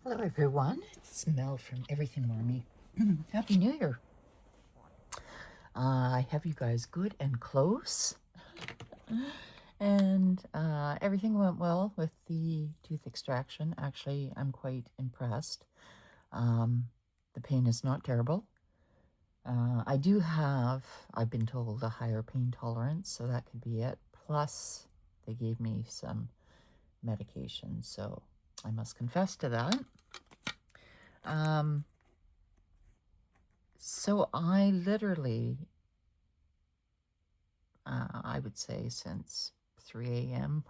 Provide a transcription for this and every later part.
Hello everyone, it's Mel from Everything Wormy. Happy New Year. I have you guys good and close. And everything went well with the tooth extraction. Actually, I'm quite impressed. The pain is not terrible. I do have, I've been told, a higher pain tolerance, so that could be it. Plus, they gave me some medication, so I must confess to that. So I literally, I would say since 3 a.m.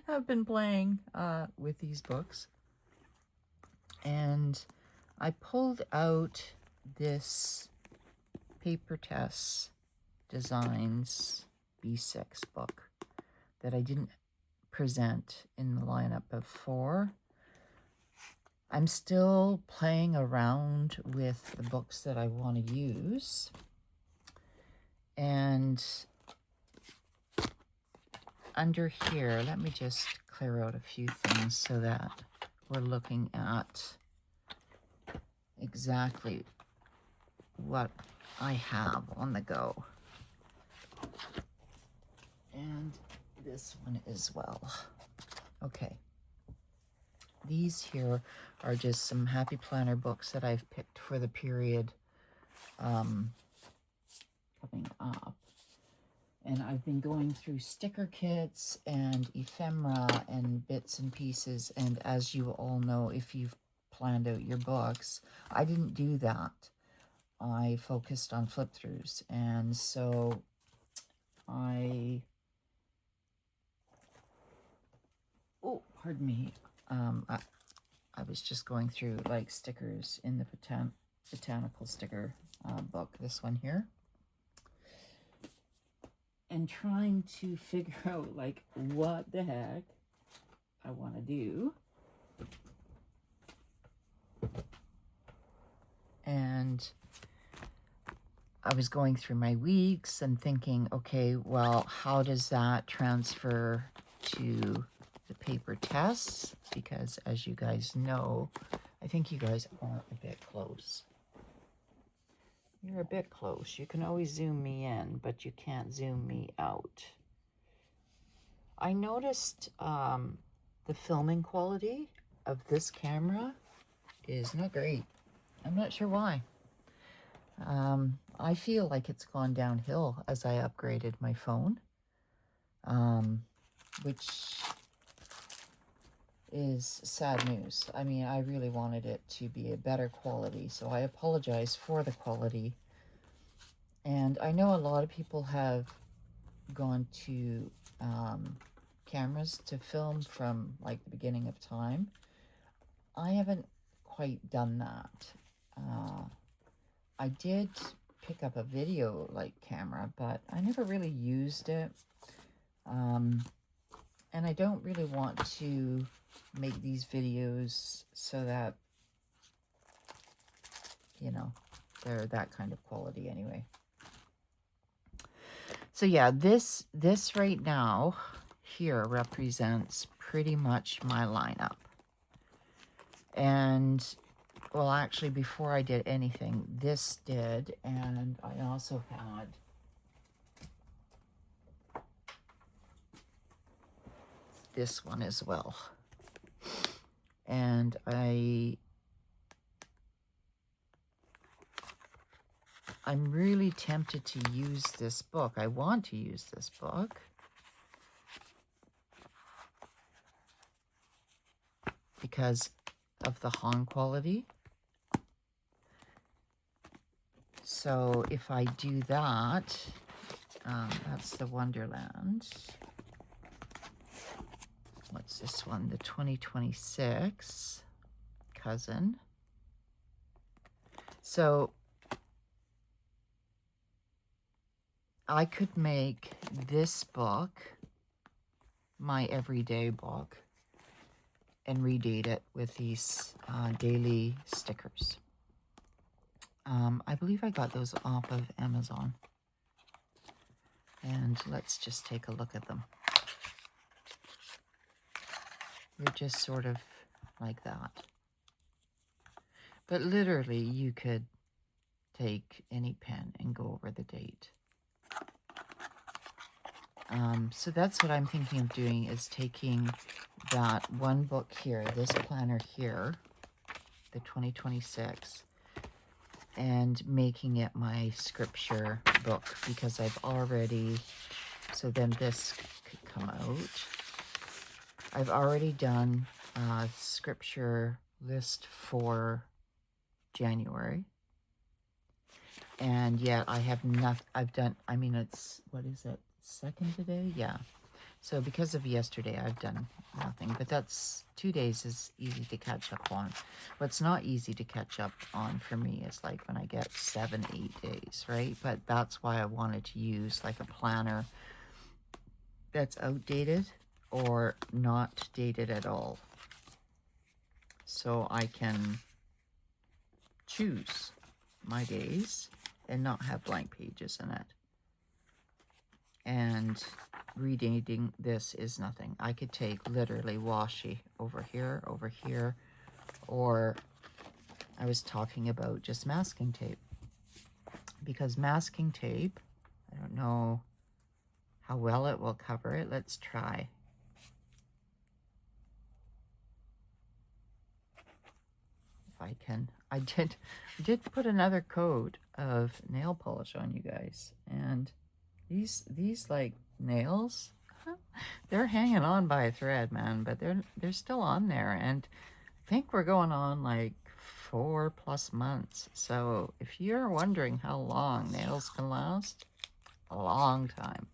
have been playing with these books. And I pulled out this Paper Tess Designs B6 book that I didn't present in the lineup before. I'm still playing around with the books that I want to use. And under here, let me just clear out a few things so that we're looking at exactly what I have on the go. And this one as well. Okay. These here are just some Happy Planner books that I've picked for the period coming up. And I've been going through sticker kits and ephemera and bits and pieces. And as you all know, if you've planned out your books, I didn't do that. I focused on flip throughs. And so I, oh, pardon me. I was just going through like stickers in the botanical sticker book, this one here. And trying to figure out like what the heck I want to do. And I was going through my weeks and thinking, okay, well, how does that transfer to the Paper Tess? Because as you guys know, I think you guys are a bit close. You're a bit close. You can always zoom me in, but you can't zoom me out. I noticed the filming quality of this camera is not great. I'm not sure why. I feel like it's gone downhill as I upgraded my phone, which is sad news. I mean, I really wanted it to be a better quality, so I apologize for the quality. And I know a lot of people have gone to cameras to film from like the beginning of time. I haven't quite done that. I did pick up a video like camera, but I never really used it. And I don't really want to make these videos so that, you know, they're that kind of quality anyway. So yeah, this right now here represents pretty much my lineup. And well, actually, before I did anything, this did, and I also had this one as well. And I'm really tempted to use this book. I want to use this book because of the Han quality. So if I do that, that's the Wonderland. What's this one? The 2026 Cousin. So I could make this book my everyday book and redate it with these daily stickers. I believe I got those off of Amazon. And let's just take a look at them. They're just sort of like that. But literally, you could take any pen and go over the date. So that's what I'm thinking of doing, is taking that one book here, this planner here, the 2026, and making it my scripture book, because I've already, so then this could come out. I've already done a scripture list for January. And yet I have not, I've done, I mean, it's, what is it, second today? Yeah. So because of yesterday, I've done nothing, but that's 2 days is easy to catch up on. What's not easy to catch up on for me is like when I get 7, 8 days, right? But that's why I wanted to use like a planner that's outdated or not dated at all. So I can choose my days and not have blank pages in it. And redating this is nothing. I could take literally washi over here, or I was talking about just masking tape. Because masking tape, I don't know how well it will cover it. Let's try. If I can. I did put another coat of nail polish on, you guys, and these like nails, they're hanging on by a thread, man, but they're still on there, and I think we're going on like 4+ months. So if you're wondering how long nails can last, a long time.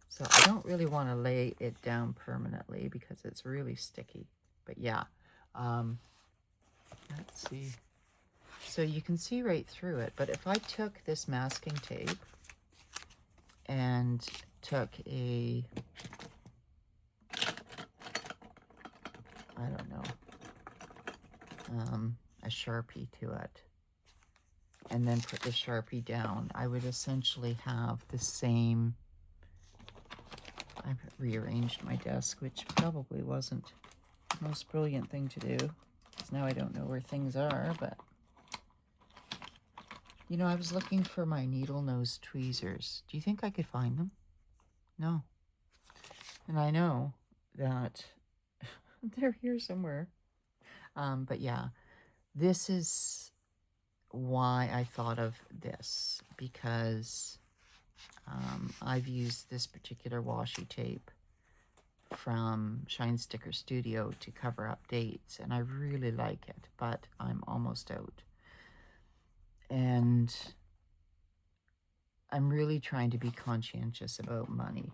So I don't really want to lay it down permanently because it's really sticky. But yeah, let's see. So you can see right through it. But if I took this masking tape and took a, I don't know, a Sharpie to it, and then put the Sharpie down, I would essentially have the same. I've rearranged my desk, which probably wasn't the most brilliant thing to do, because now I don't know where things are. But you know, I was looking for my needle nose tweezers. Do you think I could find them? No. And I know that they're here somewhere. But yeah, this is why I thought of this, because I've used this particular washi tape from Shine Sticker Studio to cover up dates, and I really like it, but I'm almost out. And I'm really trying to be conscientious about money.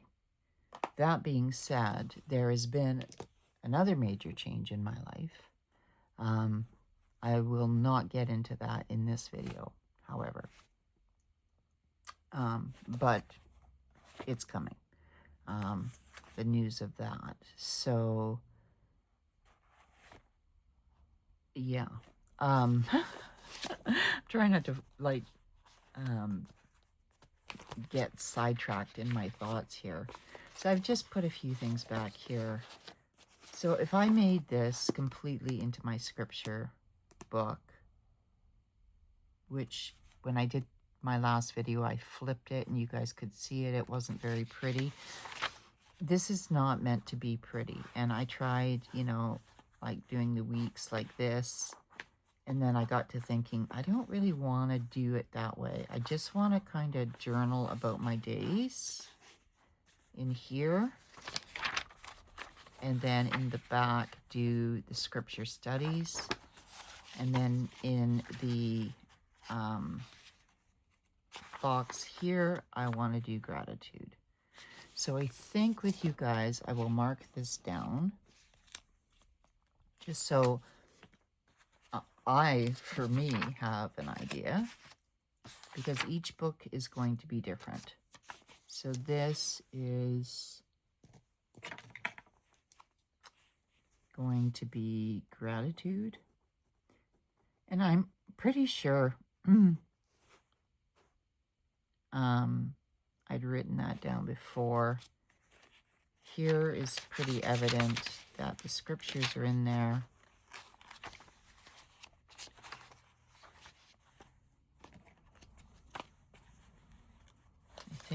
That being said, there has been another major change in my life. I will not get into that in this video, however. But it's coming. The news of that. So, yeah. Trying not to, like, get sidetracked in my thoughts here. So I've just put a few things back here. So if I made this completely into my scripture book, which when I did my last video, I flipped it and you guys could see it. It wasn't very pretty. This is not meant to be pretty. And I tried, you know, like doing the weeks like this. And then I got to thinking, I don't really want to do it that way. I just want to kind of journal about my days in here. And then in the back, do the scripture studies. And then in the box here, I want to do gratitude. So I think with you guys, I will mark this down. Just so I, for me, have an idea. Because each book is going to be different. So this is going to be gratitude. And I'm pretty sure I'd written that down before. Here is pretty evident that the scriptures are in there.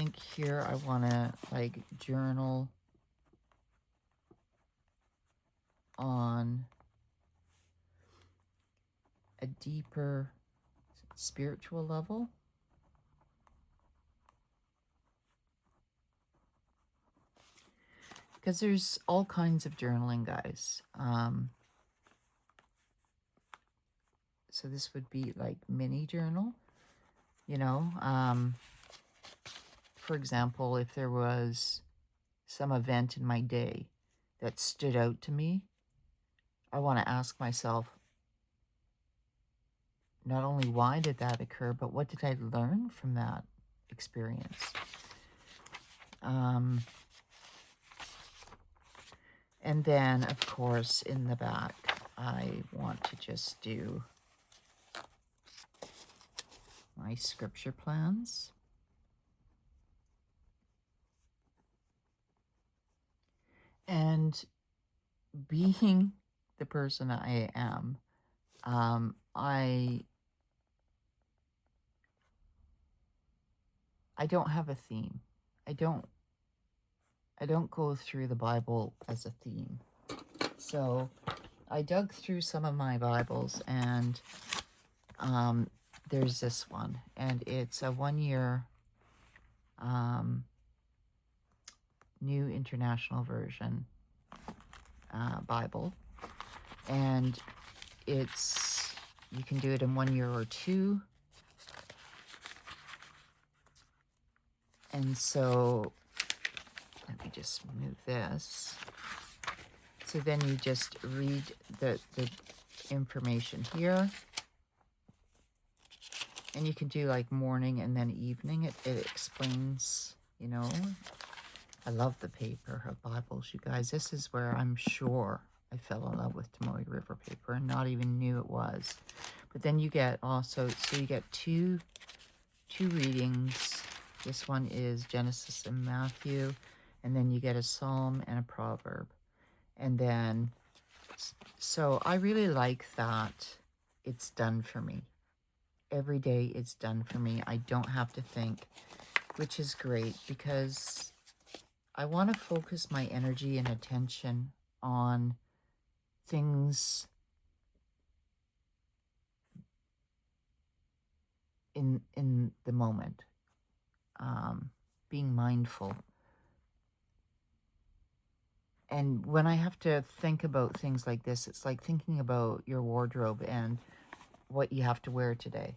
think here I want to like journal on a deeper spiritual level. Because there's all kinds of journaling, guys. So this would be like mini journal, you know. For example, if there was some event in my day that stood out to me, I want to ask myself, not only why did that occur, but what did I learn from that experience? And then, of course, in the back, I want to just do my scripture plans. And being the person I am, I don't have a theme. I don't go through the Bible as a theme. So I dug through some of my Bibles, and there's this one, and it's a 1-year New International Version Bible, and it's, you can do it in 1 year or 2. And so let me just move this. So then you just read the information here. And you can do like morning and then evening. It explains, you know. I love the paper of Bibles, you guys. This is where I'm sure I fell in love with Tomoe River paper and not even knew it was. But then you get also, so you get two readings. This one is Genesis and Matthew, and then you get a Psalm and a Proverb. And then, so I really like that it's done for me. Every day it's done for me. I don't have to think, which is great because I want to focus my energy and attention on things in the moment. Being mindful. And when I have to think about things like this, it's like thinking about your wardrobe and what you have to wear today.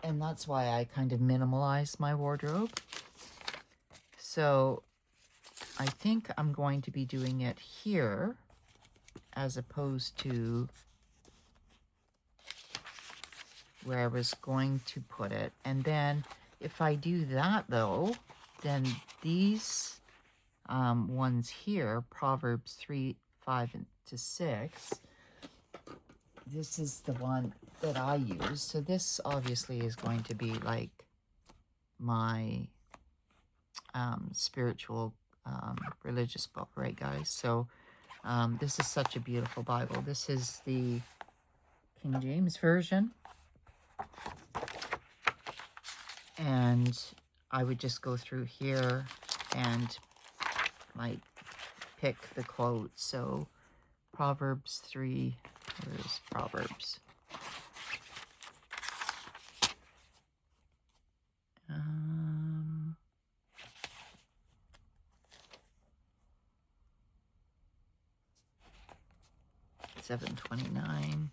And that's why I kind of minimalize my wardrobe. So I think I'm going to be doing it here as opposed to where I was going to put it. And then if I do that though, then these ones here, Proverbs 3, 5, and to 6, this is the one that I use. So this obviously is going to be like my spiritual religious book, right guys? So this is such a beautiful Bible. This is the King James Version. And I would just go through here and like pick the quotes. So Proverbs 3, where's Proverbs? 729.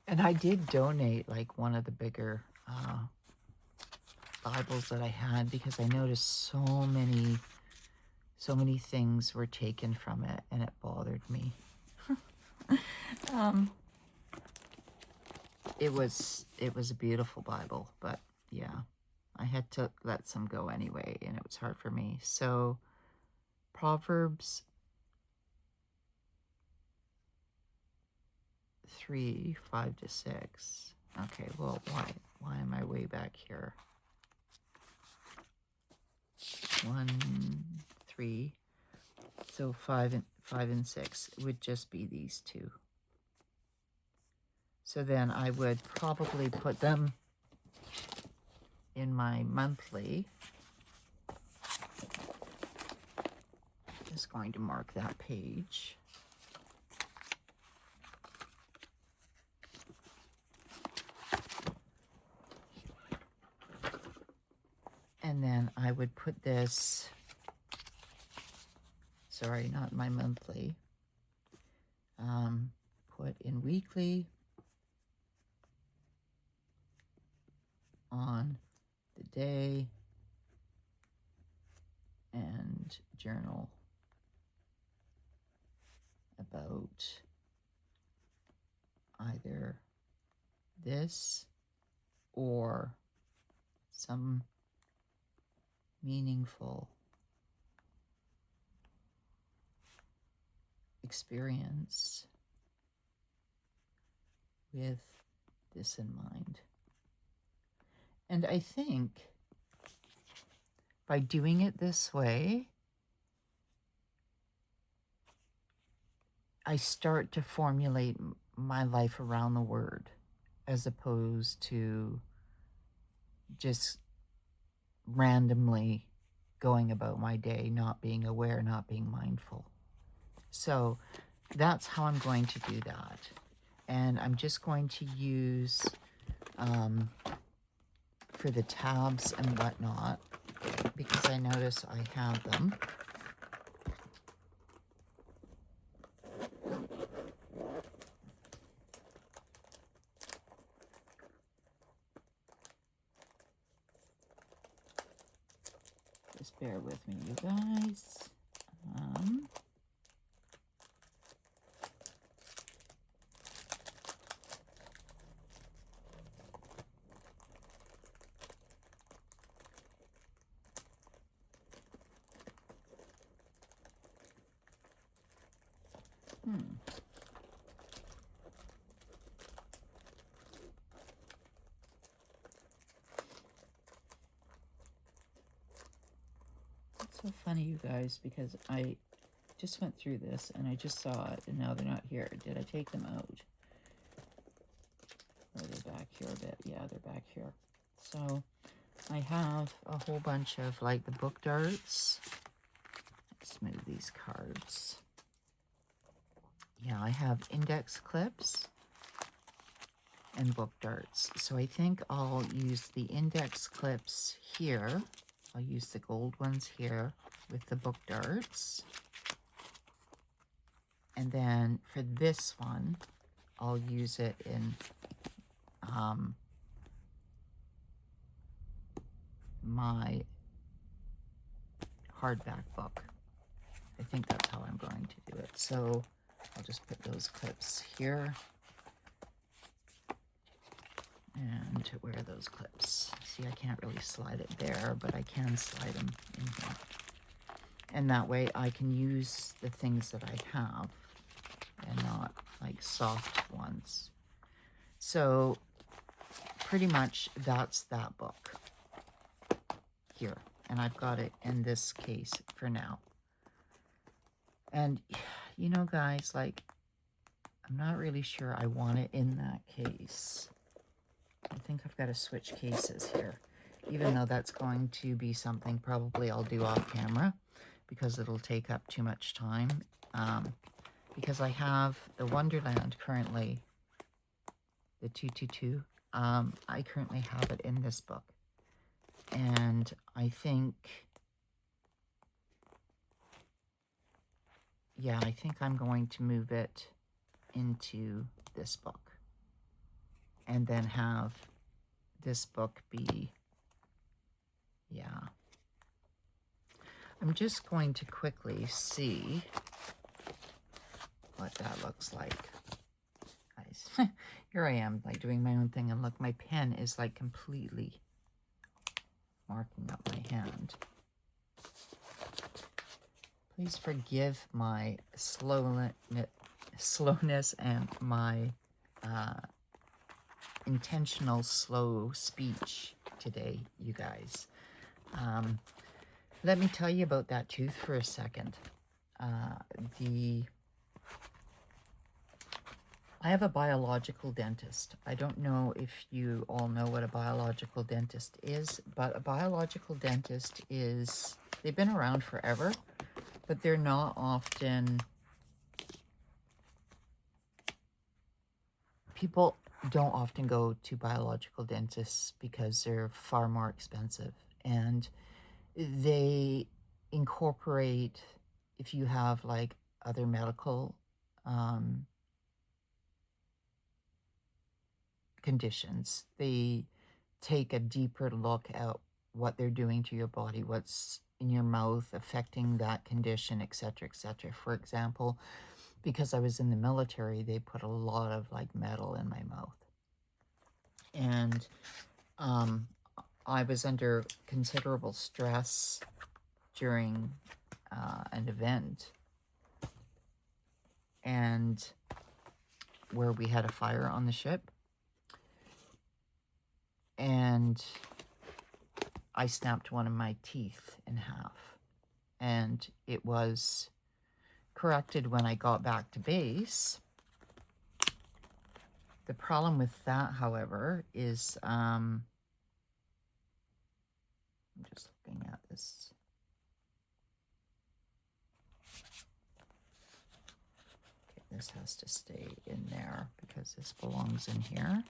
And I did donate like one of the bigger Bibles that I had because I noticed so many things were taken from it, and it bothered me. It was a beautiful Bible, but yeah, I had to let some go anyway, and it was hard for me. So Proverbs 3, 5 to 6. Okay, well, why am I way back here? 1, 3. So 5 and 6 would just be these two. So then I would probably put them in my monthly. Just going to mark that page. And then I would put this, sorry, not my monthly, put in weekly on the day and journal about either this or some meaningful experience with this in mind. And I think by doing it this way, I start to formulate my life around the word as opposed to just randomly going about my day, not being aware, not being mindful. So that's how I'm going to do that. And I'm just going to use, for the tabs and whatnot, because I notice I have them. Just bear with me, you guys. It's so funny, you guys, because I just went through this and I just saw it and now they're not here. Did I take them out? Or are they back here a bit? Yeah, they're back here. So I have a whole bunch of like the book darts. Let's move these cards. Yeah, I have index clips and book darts. So I think I'll use the index clips here. I'll use the gold ones here with the book darts. And then for this one, I'll use it in my hardback book. I think that's how I'm going to do it. So I'll just put those clips here. And where are those clips? See, I can't really slide it there, but I can slide them in here. And that way I can use the things that I have and not like soft ones. So pretty much that's that book here. And I've got it in this case for now. And you know, guys, like, I'm not really sure I want it in that case. I think I've got to switch cases here, even though that's going to be something probably I'll do off camera because it'll take up too much time. Because I have the Wonderland currently, the 222. I currently have it in this book. And I think, yeah, I think I'm going to move it into this book. And then have this book be, yeah. I'm just going to quickly see what that looks like. Guys, here I am, like doing my own thing, and look, my pen is like completely marking up my hand. Please forgive my slowness and my intentional slow speech today, you guys. Let me tell you about that tooth for a second. I I have a biological dentist. I don't know if you all know what a biological dentist is, but a biological dentist is, they've been around forever, but they're not often, people don't often go to biological dentists because they're far more expensive. And they incorporate, if you have like other medical conditions, they take a deeper look at what they're doing to your body, what's in your mouth affecting that condition, etc., etc. For example, because I was in the military, they put a lot of like metal in my mouth. And I was under considerable stress during an event, and where we had a fire on the ship, and I snapped one of my teeth in half, and it was corrected when I got back to base. The problem with that, however, is I'm just looking at this. Okay, this has to stay in there because this belongs in here.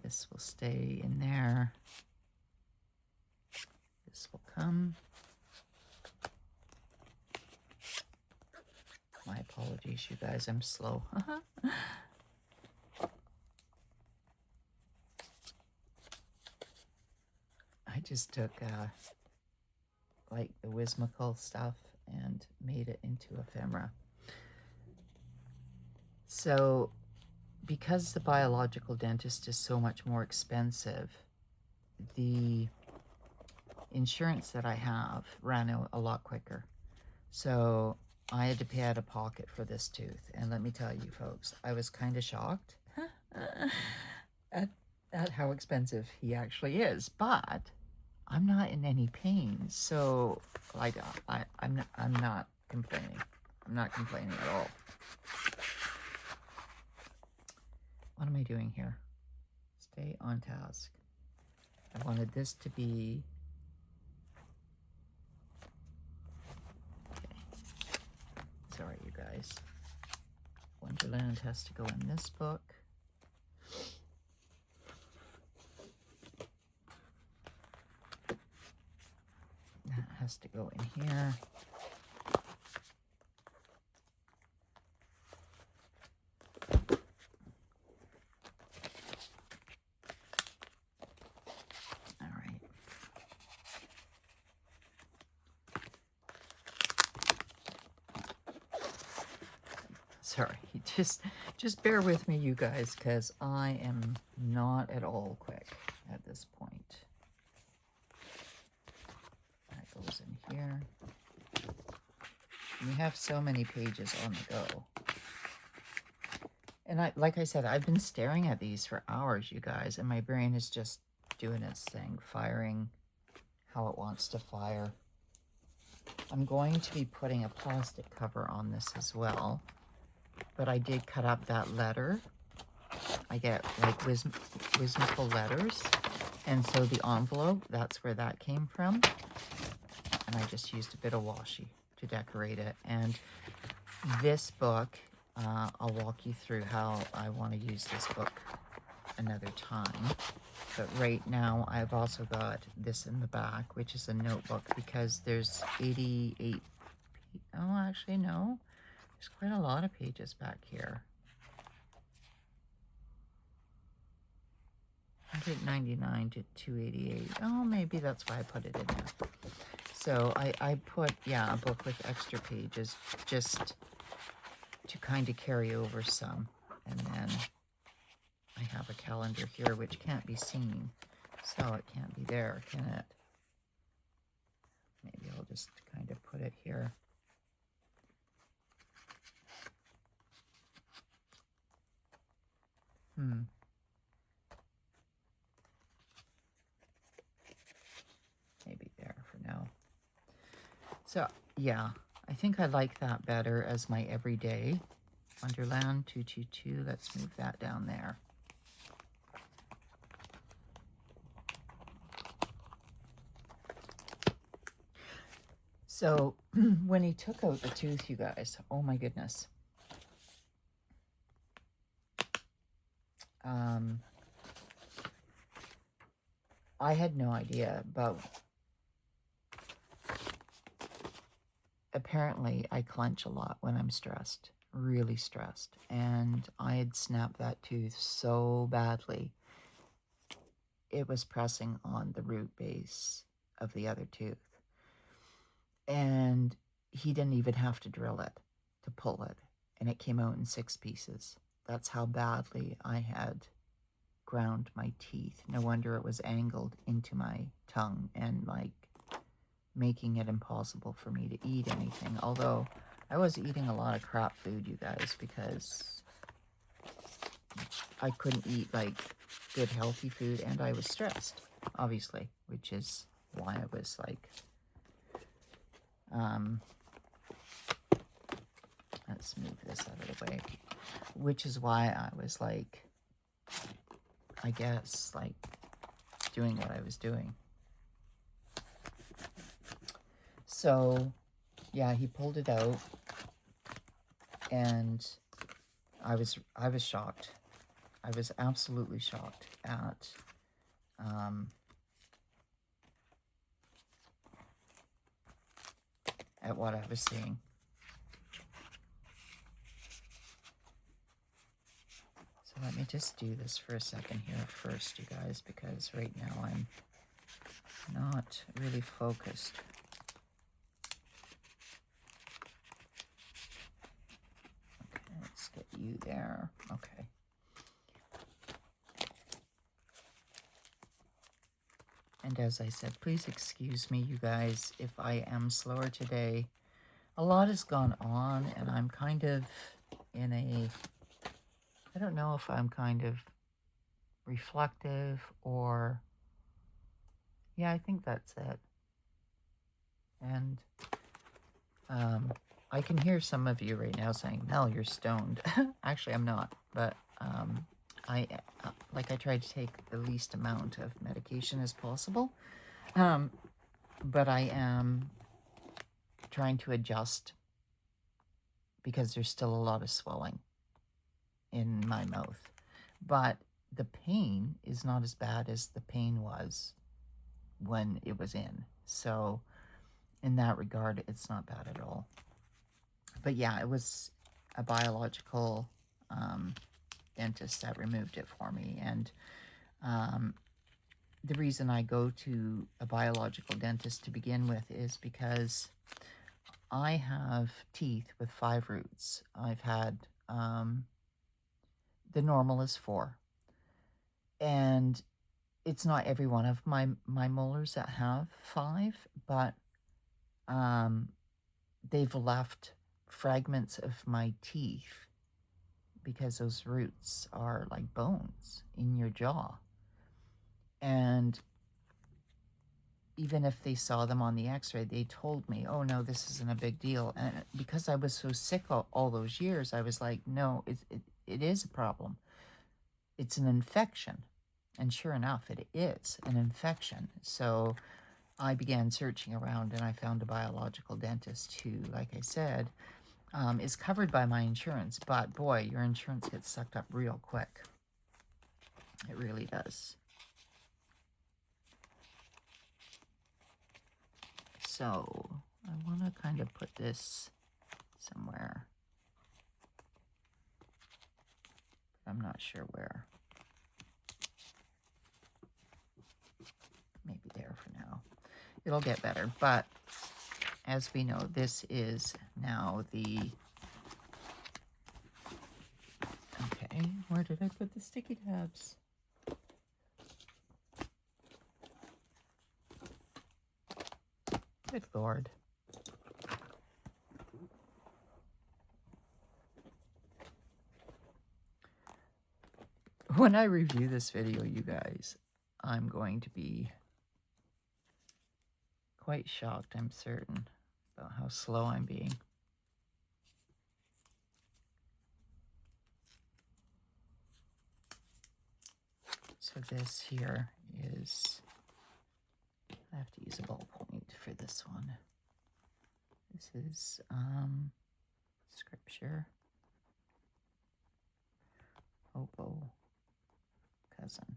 This will stay in there. This will come. My apologies, you guys, I'm slow. I just took like the Whimsical stuff and made it into ephemera. So because the biological dentist is so much more expensive, the insurance that I have ran out a lot quicker. So I had to pay out of pocket for this tooth. And let me tell you, folks, I was kind of shocked at how expensive he actually is. But I'm not in any pain. So like I'm not complaining. I'm not complaining at all. What am I doing here? Stay on task. I wanted this to be... Okay. Sorry, you guys. Wonderland has to go in this book. That has to go in here. Sorry, just bear with me, you guys, because I am not at all quick at this point. That goes in here. We have so many pages on the go. And like I said, I've been staring at these for hours, you guys, and my brain is just doing its thing, firing how it wants to fire. I'm going to be putting a plastic cover on this as well. But I did cut up that letter. I get like Whimsical letters. And so the envelope, that's where that came from. And I just used a bit of washi to decorate it. And this book, I'll walk you through how I want to use this book another time. But right now, I've also got this in the back, which is a notebook, because there's 88... Oh, actually, no. There's quite a lot of pages back here. 199 to 288. Oh, maybe that's why I put it in there. So I put, yeah, a book with extra pages just to kind of carry over some. And then I have a calendar here which can't be seen. So it can't be there, can it? Maybe I'll just kind of put it here. Maybe there for now. So, yeah, I think I like that better as my everyday. Wonderland 222. Let's move that down there. So when he took out the tooth, you guys, oh my goodness. I had no idea, but apparently I clench a lot when I'm stressed, really stressed. And I had snapped that tooth so badly, it was pressing on the root base of the other tooth. And he didn't even have to drill it to pull it. And it came out in 6 pieces. That's how badly I had ground my teeth. No wonder it was angled into my tongue and like making it impossible for me to eat anything. Although I was eating a lot of crap food, you guys, because I couldn't eat like good healthy food and I was stressed, obviously, which is why I was like, let's move this out of the way, which is why I was like, I guess, like doing what I was doing. So yeah, he pulled it out and I was shocked. I was absolutely shocked at what I was seeing. So let me just do this for a second here first, you guys, because right now I'm not really focused. Okay, let's get you there. Okay. And as I said, please excuse me, you guys, if I am slower today. A lot has gone on, and I'm kind of in a, I don't know if I'm kind of reflective or, yeah, I think that's it. And I can hear some of you right now saying, Mel, you're stoned. Actually, I'm not, but I try to take the least amount of medication as possible. But I am trying to adjust because there's still a lot of swelling in my mouth. But the pain is not as bad as the pain was when it was in. So in that regard, it's not bad at all. But yeah, it was a biological dentist that removed it for me. And the reason I go to a biological dentist to begin with is because I have teeth with 5 roots. I've had, the normal is 4. And it's not every one of my molars that have 5, but they've left fragments of my teeth because those roots are like bones in your jaw. And even if they saw them on the x-ray, they told me, oh no, this isn't a big deal. And because I was so sick all those years, I was like, no, it is a problem. It's an infection. And sure enough, it is an infection. So I began searching around and I found a biological dentist who, like I said, is covered by my insurance. But boy, your insurance gets sucked up real quick. It really does. So I want to kind of put this somewhere. I'm not sure where. Maybe there for now. It'll get better. But as we know, this is now the... Okay, where did I put the sticky tabs? Good Lord. When I review this video, you guys, I'm going to be quite shocked, I'm certain, about how slow I'm being. So this here is, I have to use a ballpoint for this one. This is scripture. Hobo cousin.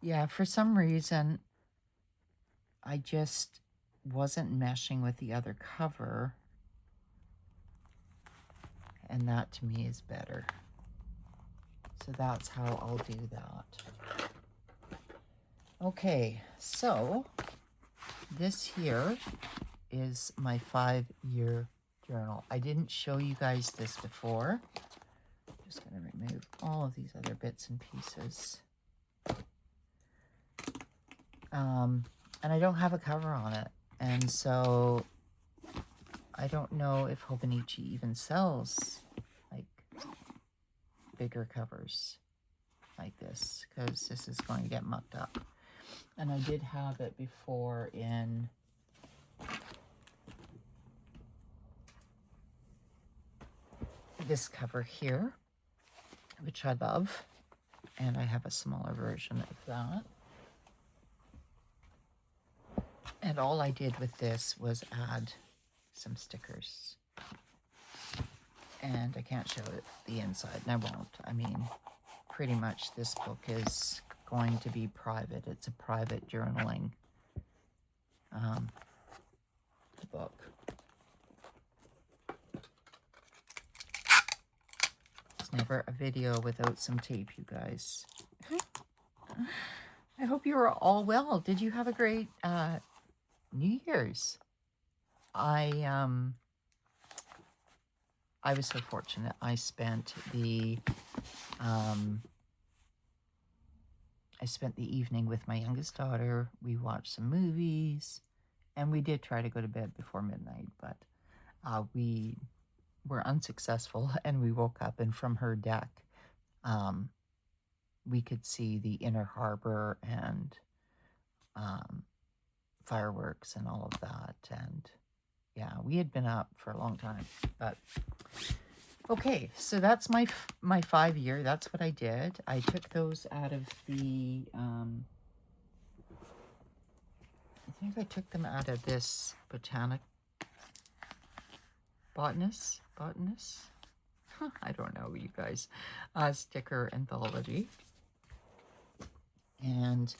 Yeah, for some reason, I just wasn't meshing with the other cover. And that to me is better. So that's how I'll do that. Okay, so this here is my 5-year journal. I didn't show you guys this before. I'm just going to remove all of these other bits and pieces. And I don't have a cover on it. And so I don't know if Hobonichi even sells like bigger covers like this, because this is going to get mucked up. And I did have it before in this cover here, which I love. And I have a smaller version of that. And all I did with this was add some stickers. And I can't show it the inside, and I won't. I mean, pretty much this book is going to be private. It's a private journaling book. It's never a video without some tape, you guys. I hope you were all well. Did you have a great New Year's? I was so fortunate. I spent the evening with my youngest daughter. We watched some movies, and we did try to go to bed before midnight, but we were unsuccessful, and we woke up, and from her deck, we could see the inner harbor and fireworks and all of that. And yeah, we had been up for a long time, but okay, so that's my 5-year. That's what I did. I took those out of the, I think I took them out of this botanist? I don't know, you guys. Sticker anthology. And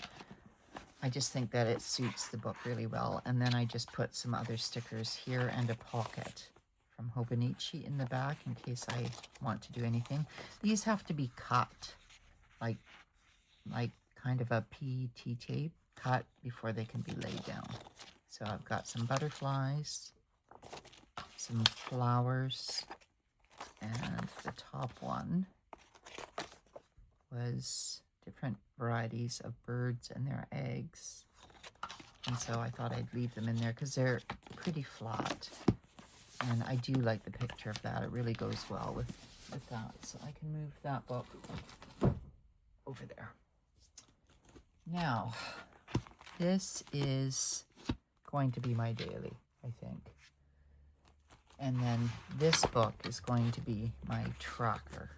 I just think that it suits the book really well. And then I just put some other stickers here and a pocket from Hobonichi in the back in case I want to do anything. These have to be cut, like kind of a PET tape cut before they can be laid down. So I've got some butterflies, some flowers, and the top one was different varieties of birds and their eggs. And so I thought I'd leave them in there because they're pretty flat. And I do like the picture of that. It really goes well with that. So I can move that book over there. Now, this is going to be my daily, I think. And then this book is going to be my tracker.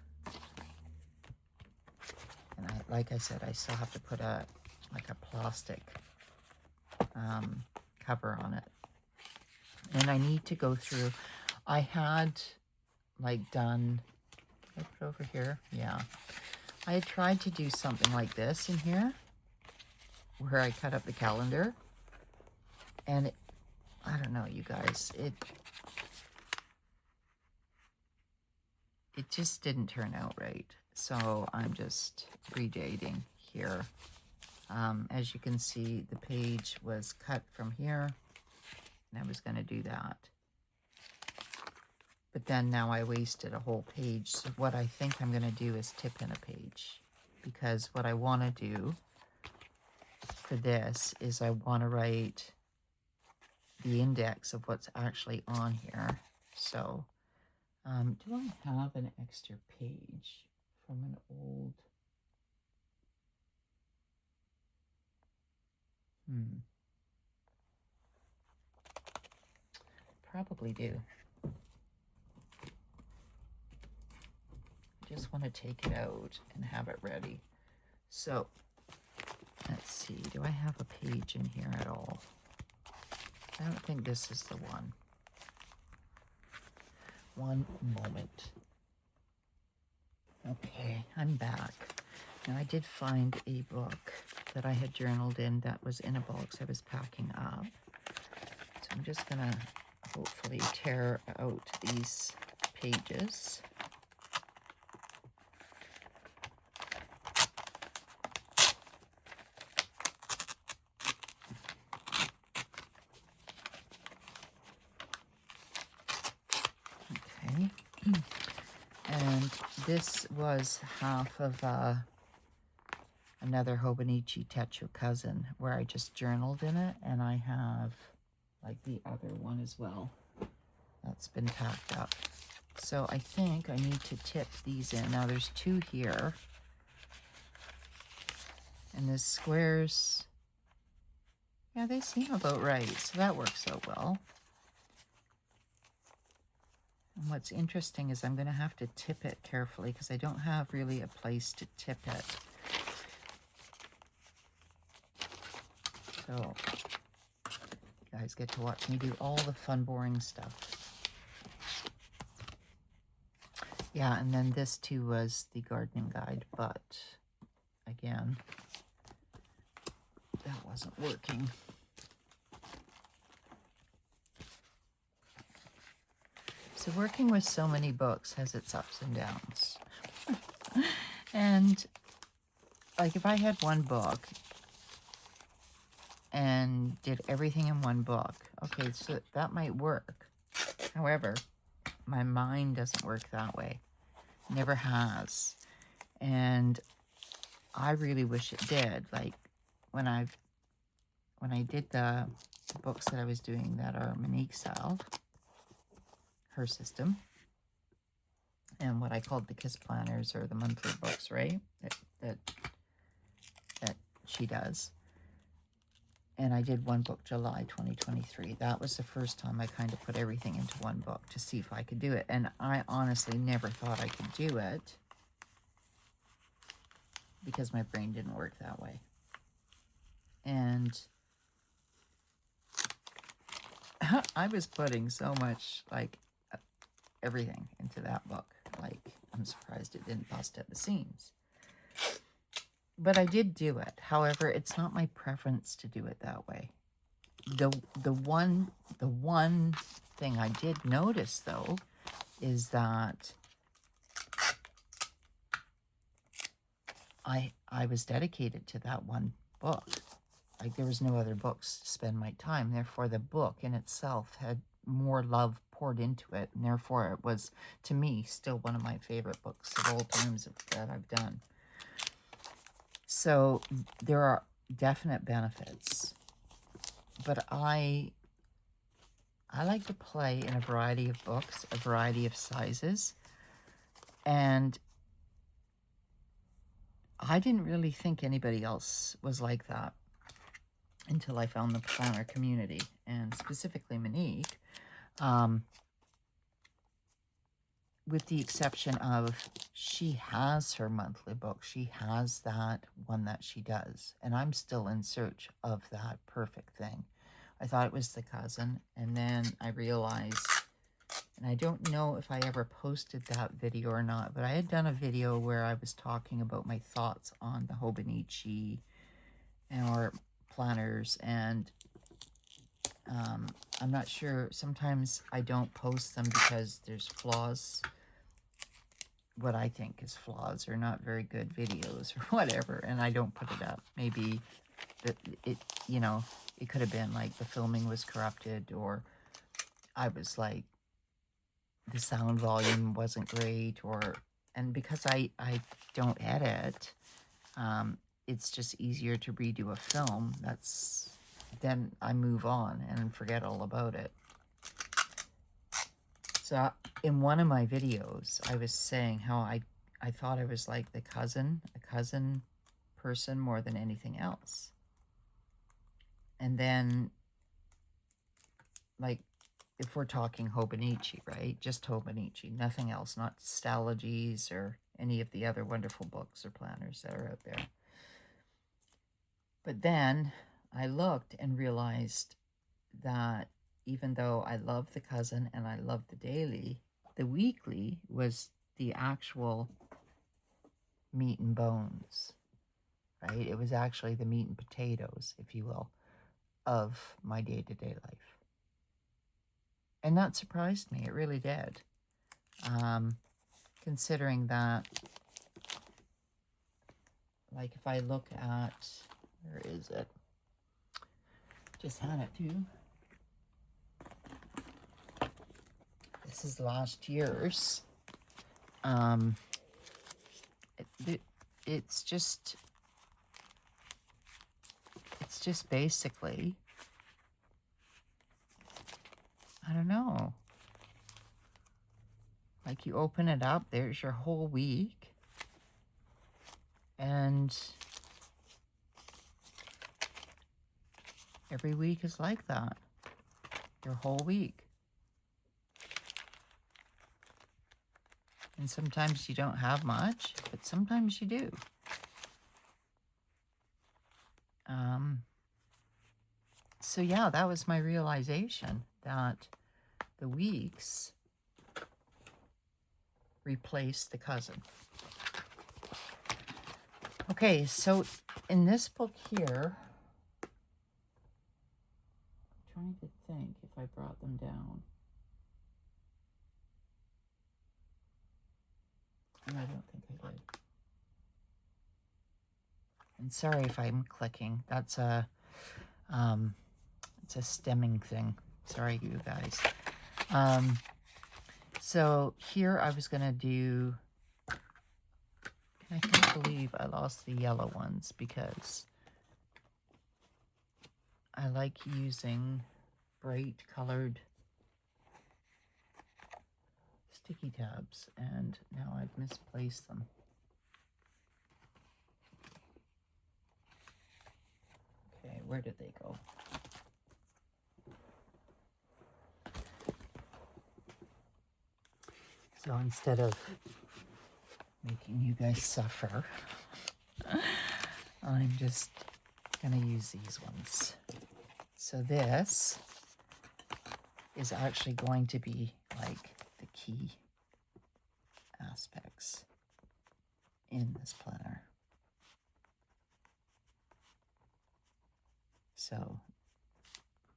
And like I said, I still have to put a plastic cover on it. And I need to go through, I had done, did I put over here? Yeah. I had tried to do something like this in here, where I cut up the calendar. And I don't know, you guys, it just didn't turn out right. So I'm just redating here. As you can see, the page was cut from here, and I was going to do that. But then now I wasted a whole page. So what I think I'm going to do is tip in a page, because what I want to do for this is I want to write the index of what's actually on here. So do I have an extra page from an old... Probably do. just want to take it out and have it ready. So let's see, do I have a page in here at all? I don't think this is the one. One moment. Okay, I'm back. Now I did find a book that I had journaled in that was in a box I was packing up. So I'm just gonna hopefully tear out these pages. Okay. And this was half of another Hobonichi Techo Cousin where I just journaled in it, and I have like the other one as well that's been packed up. So I think I need to tip these in. Now there's two here, and the squares, yeah, they seem about right, so that works out well. And what's interesting is I'm going to have to tip it carefully because I don't have really a place to tip it. So you guys get to watch me do all the fun, boring stuff. Yeah, and then this too was the gardening guide, but again, that wasn't working. So working with so many books has its ups and downs. And like if I had one book and did everything in one book, okay, so that might work. However, my mind doesn't work that way. Never has. And I really wish it did. Like when I did the books that I was doing that are Monique style, her system, and what I called the KISS planners or the monthly books, right? That she does. And I did one book July 2023. That was the first time I kind of put everything into one book to see if I could do it. And I honestly never thought I could do it because my brain didn't work that way. And I was putting so much, like, everything into that book. Like, I'm surprised it didn't bust at the seams. But I did do it. However, it's not my preference to do it that way. The one thing I did notice, though, is that I was dedicated to that one book. Like, there was no other books to spend my time. Therefore, the book in itself had more love poured into it. And therefore, it was, to me, still one of my favorite books of all times that I've done. So there are definite benefits. But I like to play in a variety of books, a variety of sizes. And I didn't really think anybody else was like that until I found the planner community, and specifically Monique, with the exception of she has her monthly book. She has that one that she does, and I'm still in search of that perfect thing. I thought it was the cousin, and then I realized, and I don't know if I ever posted that video or not, but I had done a video where I was talking about my thoughts on the Hobonichi or planners, and I'm not sure. Sometimes I don't post them because there's flaws, what I think is flaws, or not very good videos or whatever, and I don't put it up. Maybe it could have been like the filming was corrupted, or I was like, the sound volume wasn't great, and because I don't edit, it's just easier to redo a film. Then I move on and forget all about it. So in one of my videos, I was saying how I thought I was like a cousin person more than anything else. And then, like, if we're talking Hobonichi, right? Just Hobonichi, nothing else, not Stalogies or any of the other wonderful books or planners that are out there. But then I looked and realized that even though I love the cousin and I love the daily, the weekly was the actual meat and bones, right? It was actually the meat and potatoes, if you will, of my day-to-day life. And that surprised me. It really did. Considering that, like, if I look at, where is it? Just had it too. This is last year's. It's just basically, I don't know. Like, you open it up, there's your whole week. And every week is like that. Your whole week. And sometimes you don't have much, but sometimes you do. So yeah, that was my realization, that the weeks replace the cousin. Okay, so in this book here, I'm trying to think if I brought them down. I don't think I did. And sorry if I'm clicking. That's it's a stemming thing. Sorry, you guys. So here I was gonna do, I can't believe I lost the yellow ones because I like using bright colored sticky tabs, and now I've misplaced them. Okay, where did they go? So instead of making you guys suffer, I'm just gonna use these ones. So this is actually going to be like the key aspects in this planner. So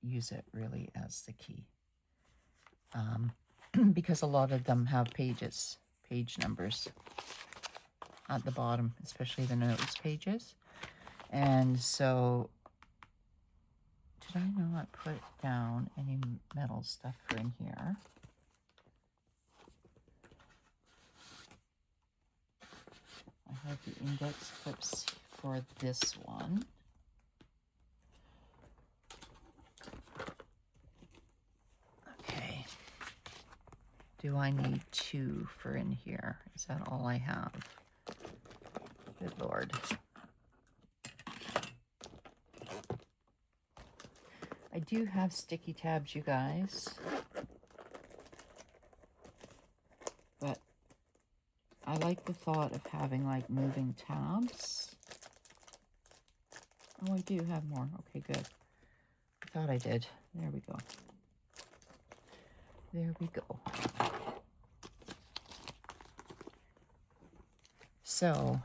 use it really as the key. Because a lot of them have page numbers at the bottom, especially the notes pages. And so, did I not put down any metal stuff for in here? I have the index clips for this one. Okay. Do I need 2 for in here? Is that all I have? Good Lord. I do have sticky tabs, you guys. But I like the thought of having like moving tabs. Oh, I do have more. Okay, good. I thought I did. There we go. There we go. So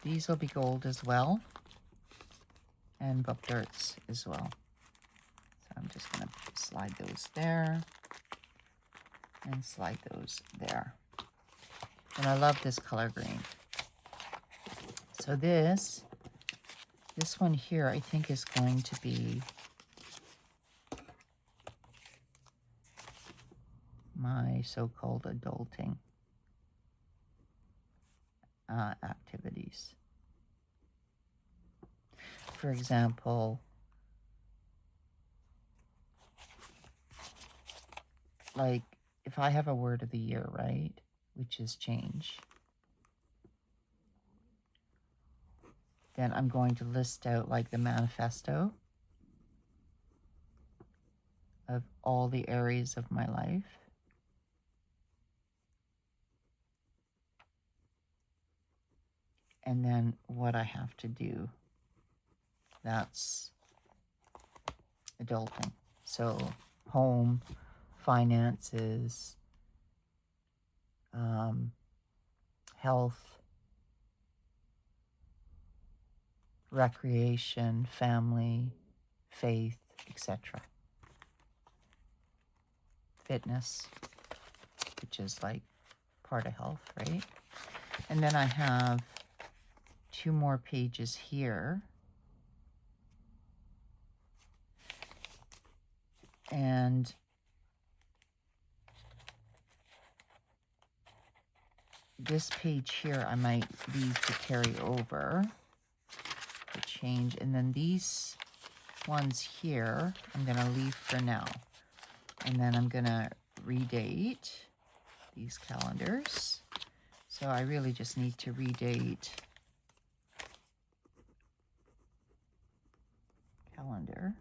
these will be gold as well, and book darts as well. So I'm just going to slide those there and slide those there. And I love this color green. So this one here, I think, is going to be my so-called adulting activities. For example, like if I have a word of the year, right, which is change, then I'm going to list out like the manifesto of all the areas of my life. and then what I have to do. That's adulting. So home, finances, health, recreation, family, faith, etc. Fitness, which is like part of health, right? And then I have 2 more pages here. And this page here I might leave to carry over, to change. And then these ones here I'm going to leave for now. And then I'm going to redate these calendars. So I really just need to redate calendar.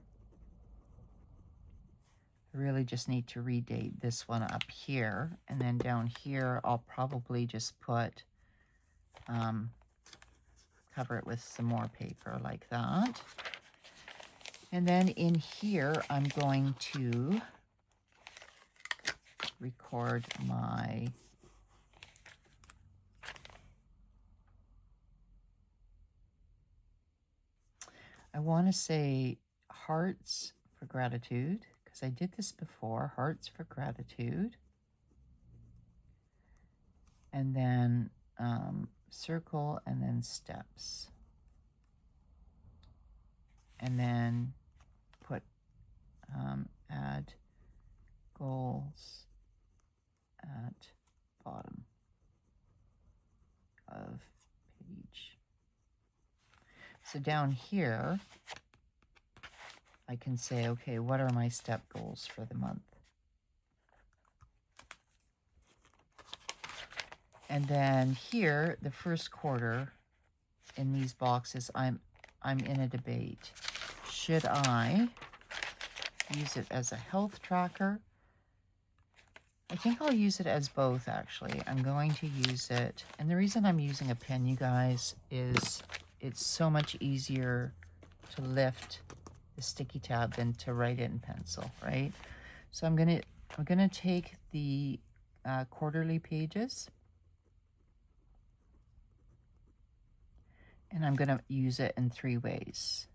I really just need to redate this one up here. And then down here, I'll probably just put, cover it with some more paper like that. And then in here, I'm going to record my I want to say hearts for gratitude, because I did this before, hearts for gratitude. And then circle and then steps. And then put add goals at bottom of page. So down here, I can say, okay, what are my step goals for the month? And then here, the first quarter, in these boxes, I'm in a debate. Should I use it as a health tracker? I think I'll use it as both, actually. I'm going to use it, and the reason I'm using a pen, you guys, is it's so much easier to lift the sticky tab than to write it in pencil, right? So I'm gonna take the quarterly pages, and I'm gonna use it in 3 ways.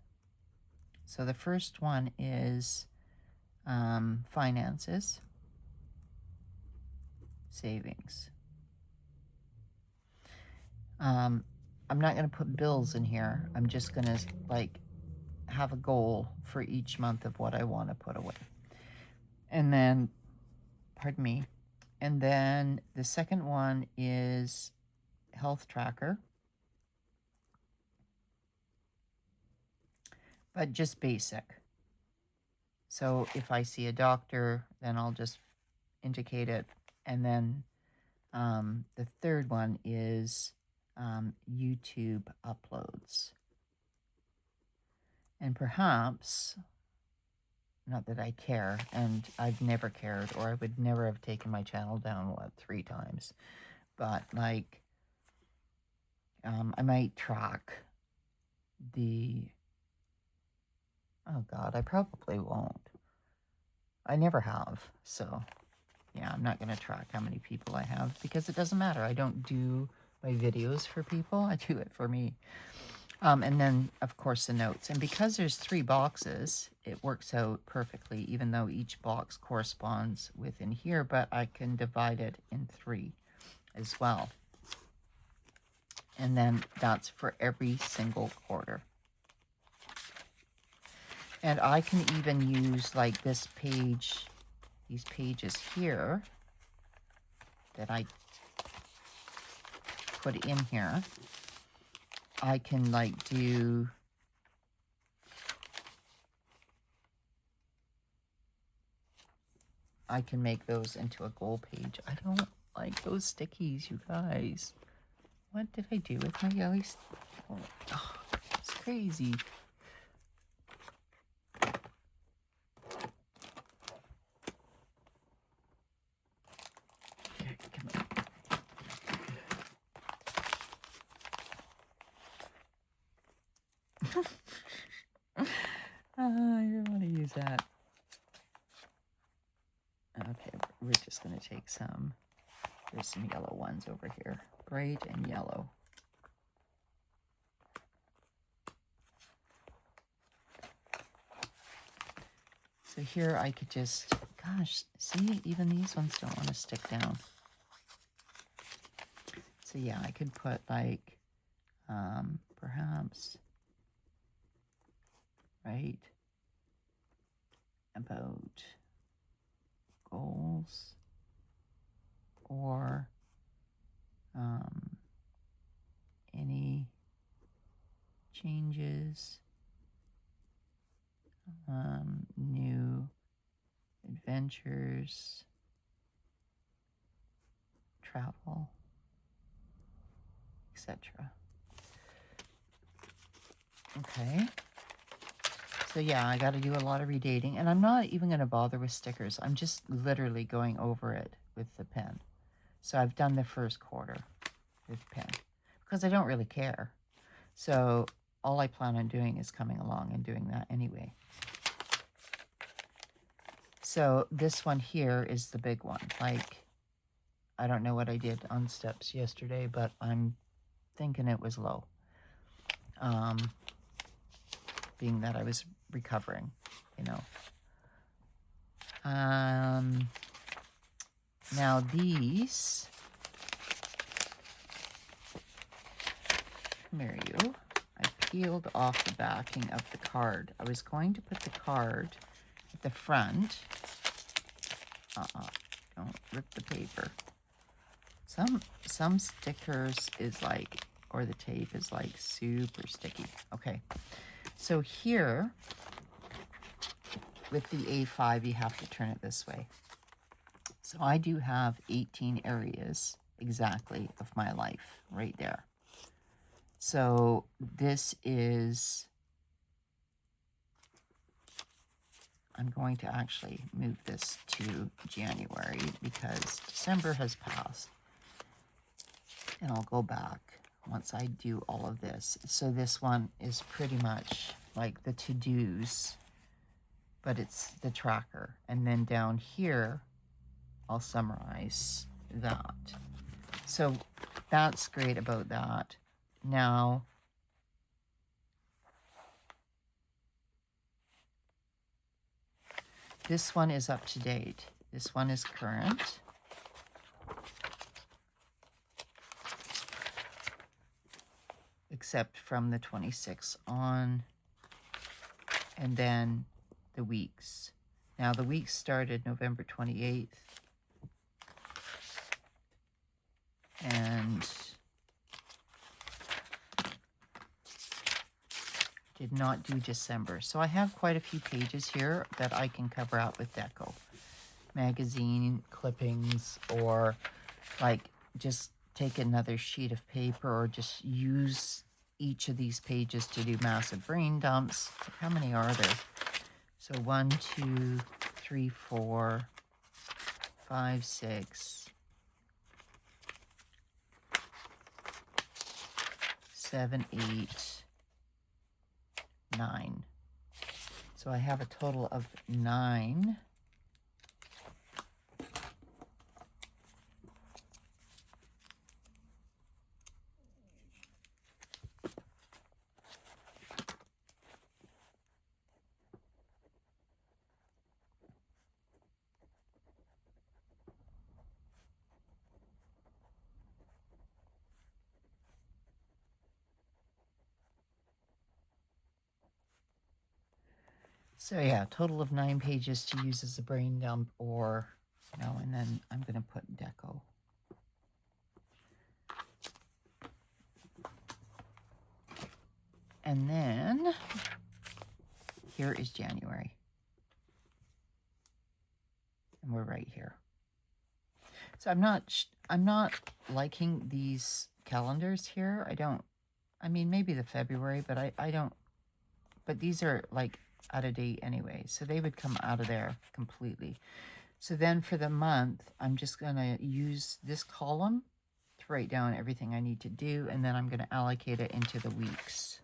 So the first one is finances, savings. I'm not going to put bills in here. I'm just going to like have a goal for each month of what I want to put away. And then, pardon me. And then the second one is health tracker, but just basic. So if I see a doctor, then I'll just indicate it. And then the third one is YouTube uploads. And perhaps, not that I care, and I've never cared, or I would never have taken my channel down, 3 times. But like, I might track the, oh God, I probably won't. I never have. So yeah, I'm not going to track how many people I have, because it doesn't matter. I don't do my videos for people. I do it for me. And then, of course, the notes. And because there's 3 boxes, it works out perfectly, even though each box corresponds within here, but I can divide it in 3 as well. And then that's for every single quarter. And I can even use like this page, these pages here that I put in here. I can like do I can make those into a goal page. I don't like those stickies, you guys. What did I do with my yellow? Oh, it's crazy. Okay, come on. I want to use that. Okay, we're just going to take some. There's some yellow ones over here. Bright and yellow. So here I could just, gosh, see, even these ones don't want to stick down. So yeah, I could put like, perhaps, right, about goals or any changes, new adventures, travel, etc. Okay. So yeah, I got to do a lot of redating, and I'm not even going to bother with stickers. I'm just literally going over it with the pen. So I've done the first quarter with pen because I don't really care. So all I plan on doing is coming along and doing that anyway. So this one here is the big one. Like, I don't know what I did on steps yesterday, but I'm thinking it was low. Being that I was recovering, you know. Now these, come here you. I peeled off the backing of the card. I was going to put the card at the front. Don't rip the paper. Some stickers is like, or the tape is like super sticky. Okay, so here with the A5, you have to turn it this way. So I do have 18 areas exactly of my life right there. So this is, I'm going to actually move this to January because December has passed. And I'll go back once I do all of this. So this one is pretty much like the to-dos, but it's the tracker. And then down here, I'll summarize that. So that's great about that. Now, this one is up to date. This one is current. Except from the 26th on, and then the weeks. Now the weeks started November 28th, and did not do December. So I have quite a few pages here that I can cover out with Deco. Magazine clippings, or like just take another sheet of paper, or just use each of these pages to do massive brain dumps. How many are there? So 1, 2, 3, 4, 5, 6, 7, 8, 9. So I have a total of 9. So yeah, total of 9 pages to use as a brain dump, or, you know, and then I'm going to put Deco. And then here is January. And we're right here. So I'm not liking these calendars here. I mean, maybe the February, but I don't, but these are like out of date anyway. So they would come out of there completely. So then for the month, I'm just going to use this column to write down everything I need to do. And then I'm going to allocate it into the weeks.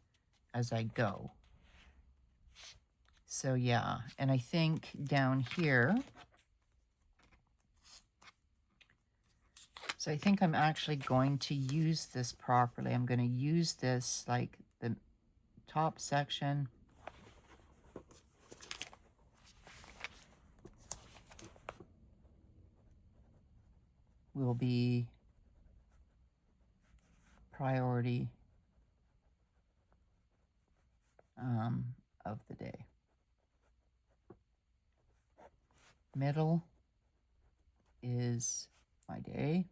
as I go. So yeah, and I think down here, so I think I'm actually going to use this properly. I'm going to use this, like the top section will be priority of the day. Middle is my day.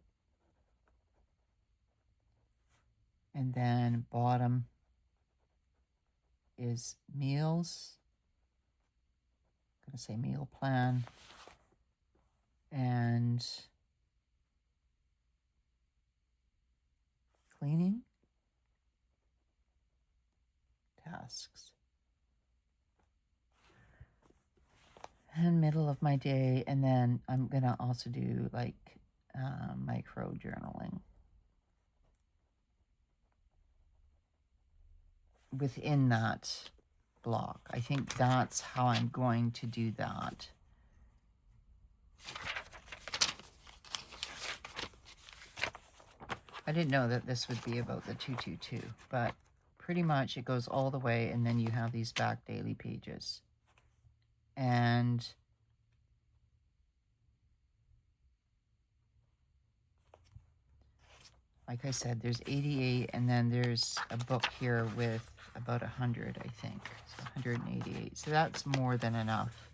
And then bottom is meals. I'm going to say meal plan. And cleaning tasks. And middle of my day. And then I'm going to also do like micro journaling within that block. I think that's how I'm going to do that. I didn't know that this would be about the 222, but pretty much it goes all the way, and then you have these back daily pages. And like I said, there's 88, and then there's a book here with about 100, I think. So 188. So that's more than enough.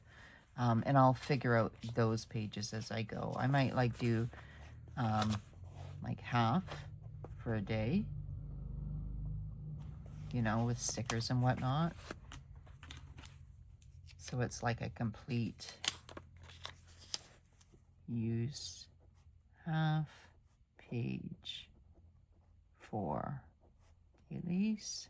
And I'll figure out those pages as I go. I might like do like half for a day, you know, with stickers and whatnot. So it's like a complete use half page for Elise.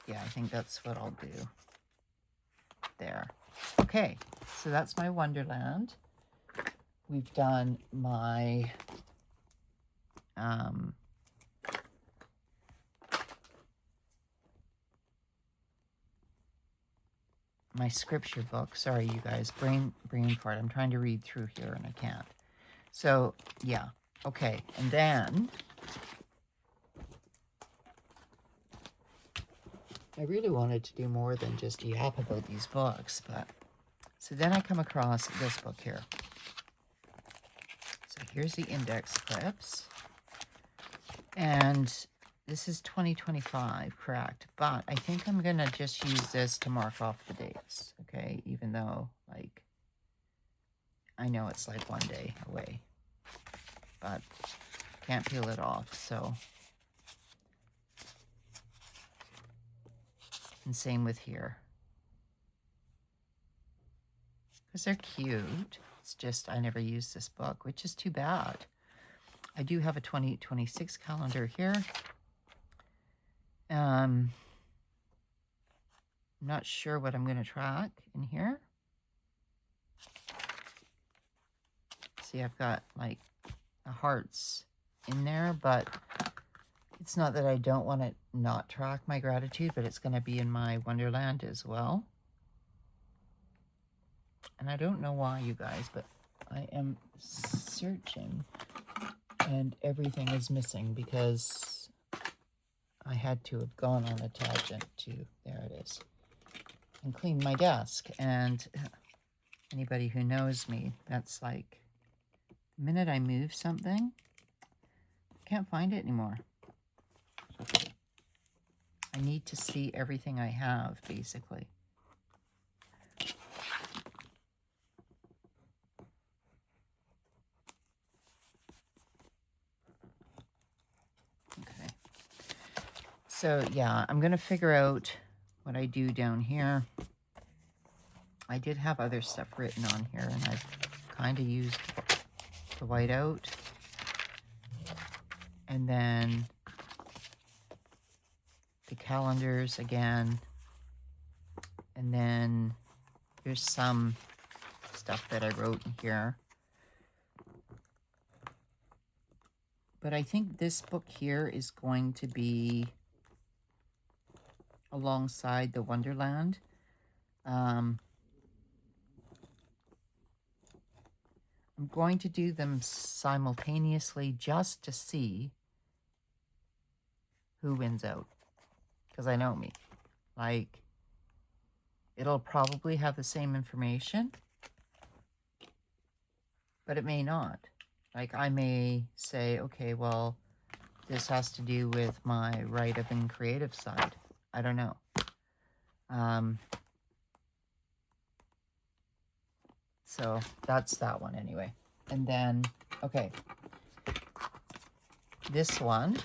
Yeah, I think that's what I'll do there. Okay, so that's my Wonderland. We've done my my scripture book. Sorry, you guys, brain fart. I'm trying to read through here and I can't. So yeah, okay, and then I really wanted to do more than just yap about these books, but so then I come across this book here. So here's the index clips, and this is 2025, correct? But I think I'm gonna just use this to mark off the dates, okay? Even though, like, I know it's like one day away, but can't peel it off, so. And same with here. Because they're cute. It's just I never used this book, which is too bad. I do have a 2026 calendar here. I'm not sure what I'm going to track in here. See, I've got like the hearts in there, but it's not that I don't want to not track my gratitude, but it's going to be in my Wonderland as well. And I don't know why, you guys, but I am searching and everything is missing because I had to have gone on a tangent to, there it is, and clean my desk. And anybody who knows me, that's like, the minute I move something, I can't find it anymore. I need to see everything I have, basically. Okay. So, yeah, I'm going to figure out what I do down here. I did have other stuff written on here, and I've kind of used the whiteout. And then the calendars again. And then there's some stuff that I wrote in here. But I think this book here is going to be alongside the Wonderland. I'm going to do them simultaneously just to see who wins out. Because I know me. Like, it'll probably have the same information, but it may not. Like, I may say, okay, well, this has to do with my write-up and creative side. I don't know. So that's that one anyway. And then, okay, this one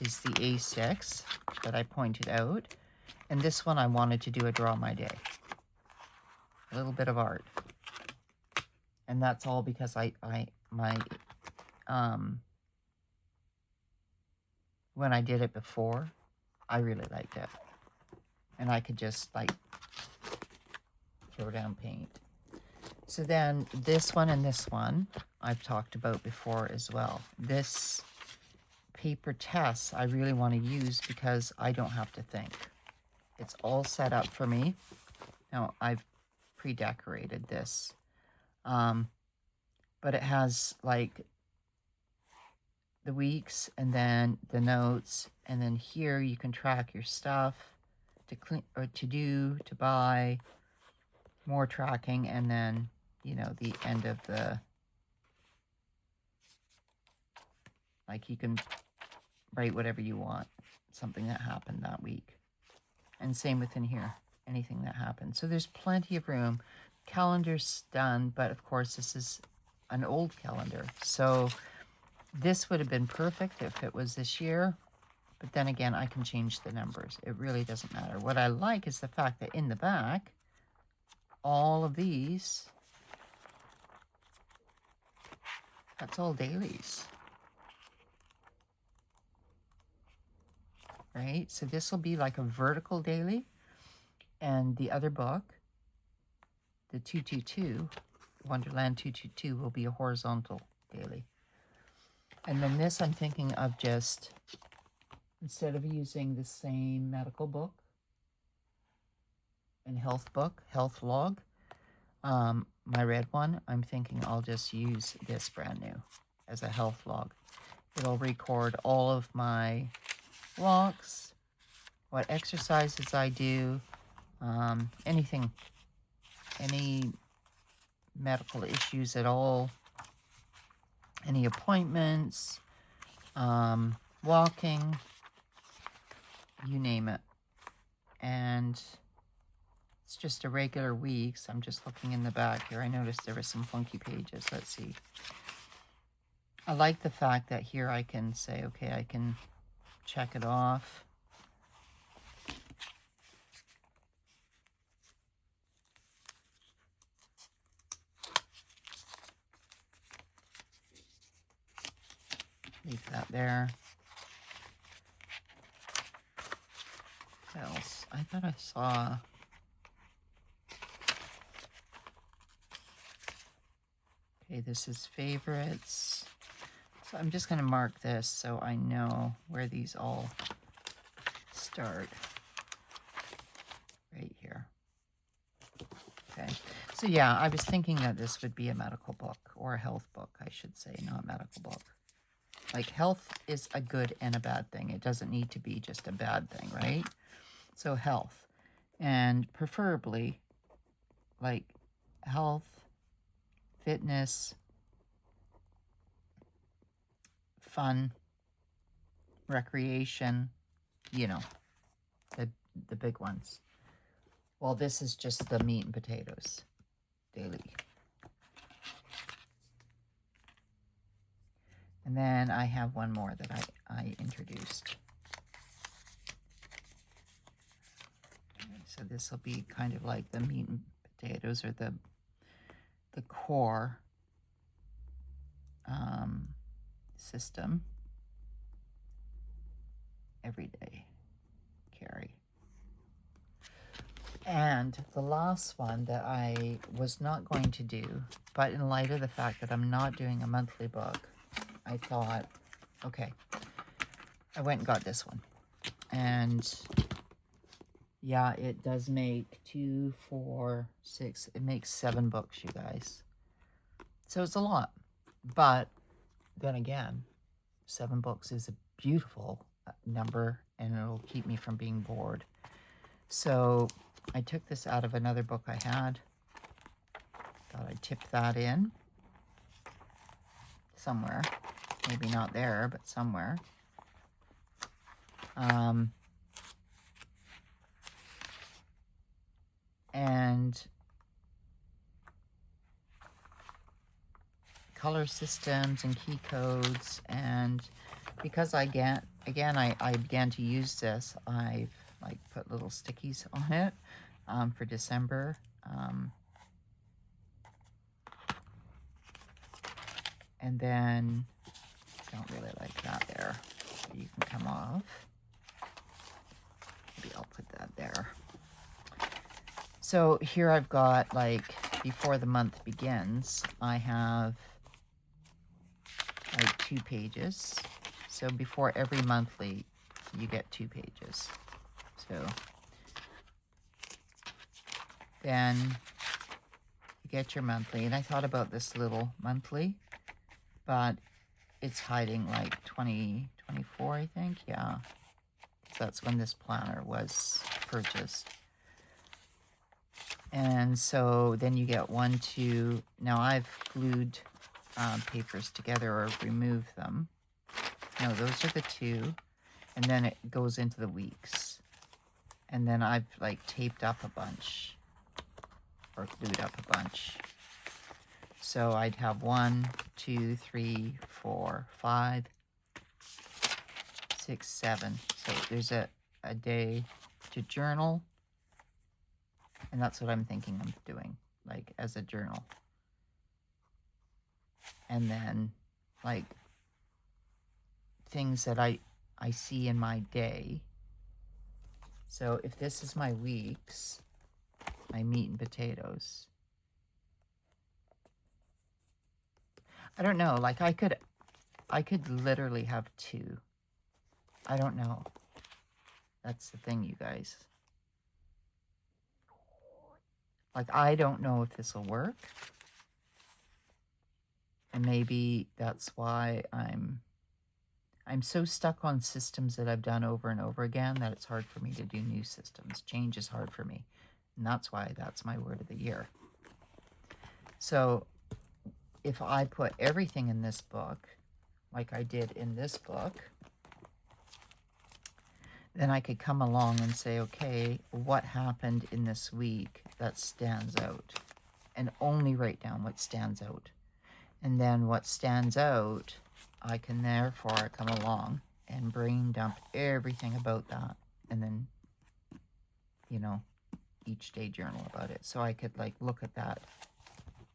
is the A6 that I pointed out. And this one I wanted to do a Draw My Day. A little bit of art. And that's all because when I did it before, I really liked it. And I could just like throw down paint. So then this one and this one I've talked about before as well. This paper test I really want to use because I don't have to think. It's all set up for me. Now I've pre-decorated this. But it has like the weeks and then the notes, and then here you can track your stuff to clean or to do, to buy, more tracking, and then, you know, the end of the, like, you can write whatever you want, something that happened that week. And same within here, anything that happened. So there's plenty of room. Calendar's done, but of course this is an old calendar. So this would have been perfect if it was this year. But then again, I can change the numbers. It really doesn't matter. What I like is the fact that in the back, all of these, that's all dailies. Right? So this will be like a vertical daily. And the other book, the 222, Wonderland 222, will be a horizontal daily. And then this, I'm thinking of just, instead of using the same medical book and health book, health log, my red one, I'm thinking I'll just use this brand new as a health log. It'll record all of my walks, what exercises I do, anything, any medical issues at all, any appointments, walking, you name it. And it's just a regular week, so I'm just looking in the back here. I noticed there were some funky pages. Let's see. I like the fact that here I can say, okay, I can check it off. Leave that there. What else? I thought I saw... Okay, this is favorites. So I'm just going to mark this so I know where these all start. Right here. Okay. So yeah, I was thinking that this would be a medical book, or a health book, I should say, not medical book. Like, health is a good and a bad thing. It doesn't need to be just a bad thing, right? So health. And preferably, like, health, fitness, fun, recreation, you know, the big ones. Well, this is just the meat and potatoes daily. And then I have one more that I introduced. Okay, so this will be kind of like the meat and potatoes, or the core system. Everyday carry. And the last one that I was not going to do, but in light of the fact that I'm not doing a monthly book, I thought, okay, I went and got this one. And yeah, it does make 2, 4, 6, it makes 7 books, you guys. So it's a lot. But then again, 7 books is a beautiful number, and it'll keep me from being bored. So I took this out of another book I had. Thought I'd tip that in somewhere. Maybe not there, but somewhere. And color systems and key codes, and because I began to use this, I've like put little stickies on it for December. And then don't really like that there, so you can come off. Maybe I'll put that there. So here I've got, like, before the month begins, I have like 2 pages. So before every monthly, you get 2 pages. So then you get your monthly. And I thought about this little monthly, but it's hiding like 2024, I think. Yeah. So that's when this planner was purchased. And so then you get 1, 2. Now I've glued papers together or removed them. No, those are the 2. And then it goes into the weeks. And then I've like taped up a bunch or glued up a bunch. So I'd have 1, 2, 3, 4, 5, 6, 7. So there's a day to journal. And that's what I'm thinking of doing, like as a journal. And then like things that I see in my day. So if this is my weeks, my meat and potatoes, I don't know, like I could literally have 2. I don't know. That's the thing, you guys. Like, I don't know if this will work. And maybe that's why I'm so stuck on systems that I've done over and over again that it's hard for me to do new systems. Change is hard for me. And that's why that's my word of the year. So if I put everything in this book, like I did in this book, then I could come along and say, okay, what happened in this week that stands out? And only write down what stands out. And then what stands out, I can therefore come along and brain dump everything about that. And then, you know, each day journal about it. So I could like look at that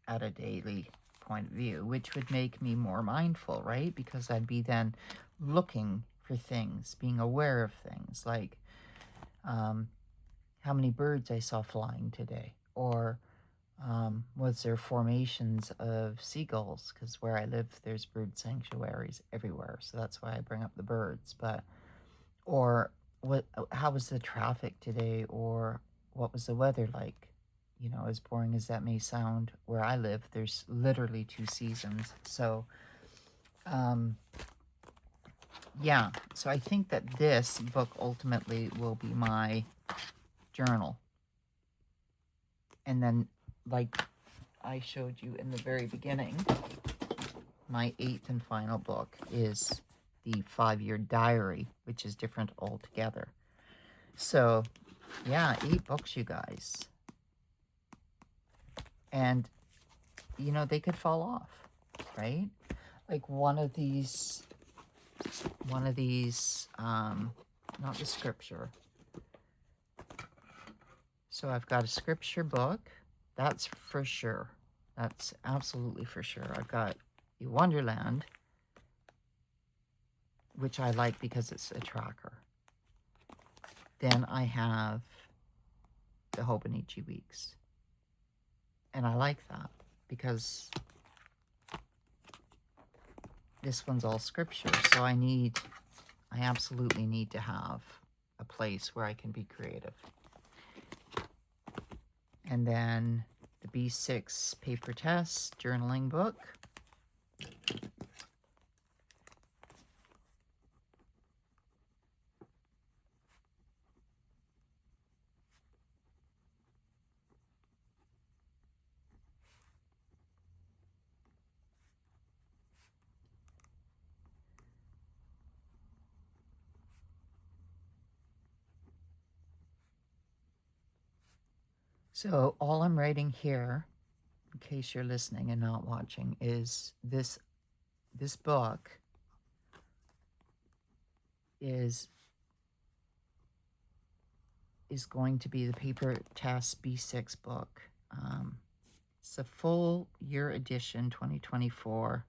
at a daily point of view, which would make me more mindful, right? Because I'd be then looking for things, being aware of things like how many birds I saw flying today, or was there formations of seagulls, because where I live there's bird sanctuaries everywhere, so that's why I bring up the birds. But or how was the traffic today, or what was the weather like? You know, as boring as that may sound, where I live there's literally 2 seasons. So yeah, so I think that this book ultimately will be my journal. And then, like I showed you in the very beginning, my 8th and final book is the 5-year diary, which is different altogether. So yeah, 8 books, you guys. And, you know, they could fall off, right? Like one of these, not the scripture. So I've got a scripture book. That's for sure. That's absolutely for sure. I've got a Wonderland, which I like because it's a tracker. Then I have the Hobonichi Weeks. And I like that because this one's all scripture, so I absolutely need to have a place where I can be creative. And then the B6 paper test journaling book. So all I'm writing here, in case you're listening and not watching, is this book is going to be the paper test B6 book. It's a full year edition 2024,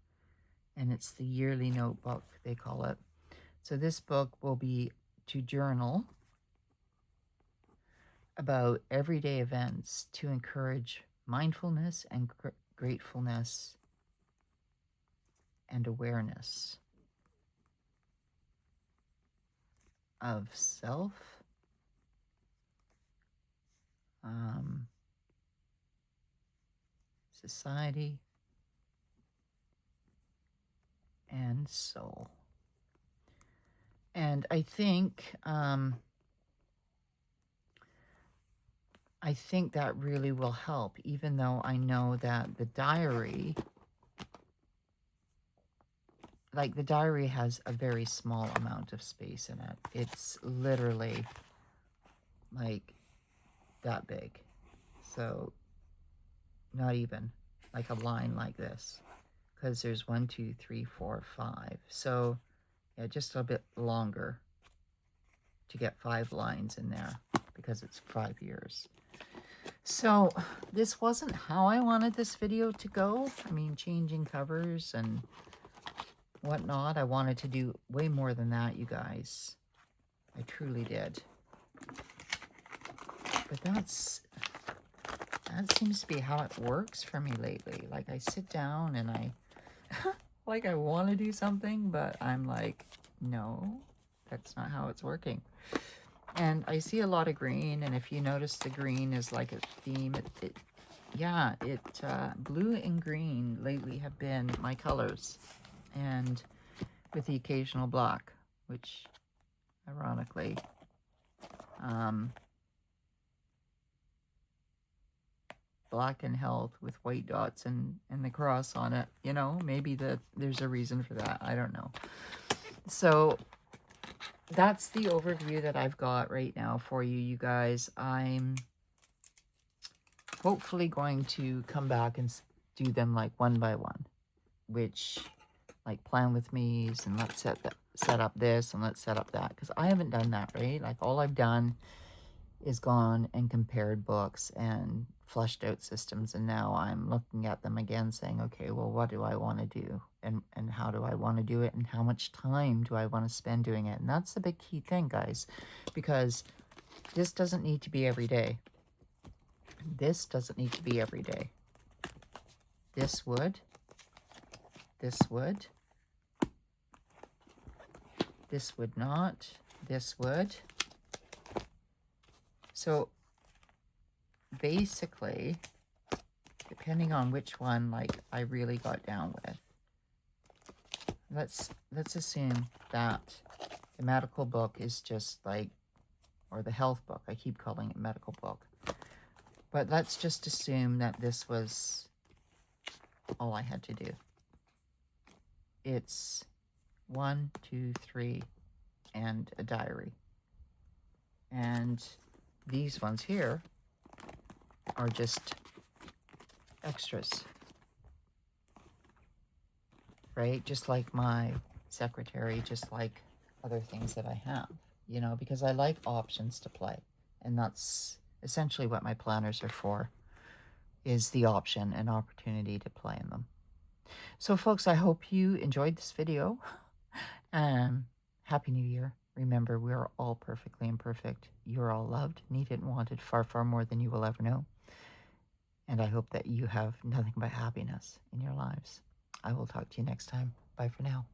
and it's the yearly notebook, they call it. So this book will be to journal about everyday events to encourage mindfulness and gratefulness and awareness of self, society, and soul. And I think that really will help, even though I know that the diary, like the diary has a very small amount of space in it. It's literally like that big. So not even like a line like this, because there's 1, 2, 3, 4, 5. So yeah, just a bit longer to get 5 lines in there because it's 5 years. So this wasn't how I wanted this video to go. I mean, changing covers and whatnot. I wanted to do way more than that, you guys. I truly did. But that seems to be how it works for me lately. Like I sit down and I like I want to do something, but I'm like, no, that's not how it's working. And I see a lot of green, and if you notice, the green is like a theme. Blue and green lately have been my colors, and with the occasional black, which ironically, black and health with white dots and the cross on it. You know, maybe there's a reason for that. I don't know. So that's the overview that I've got right now for you, you guys. I'm hopefully going to come back and do them like one by one, which like plan with me's and let's set up this and let's set up that, because I haven't done that, right? Like all I've done is gone and compared books and fleshed out systems, and now I'm looking at them again saying, okay, well, what do I want to do, and how do I want to do it, and how much time do I want to spend doing it? And that's the big key thing, guys, because this doesn't need to be every day. This doesn't need to be every day. This would, this would not, this would. So basically, depending on which one like I really got down with, let's assume that the medical book is just like, or the health book, I keep calling it medical book, but let's just assume that this was all I had to do. It's 1, 2, 3 and a diary, and these ones here are just extras, right? Just like my secretary, just like other things that I have, you know, because I like options to play. And that's essentially what my planners are for, is the option and opportunity to play in them. So folks, I hope you enjoyed this video. Happy New Year. Remember, we are all perfectly imperfect. You're all loved, needed, and wanted far, far more than you will ever know. And I hope that you have nothing but happiness in your lives. I will talk to you next time. Bye for now.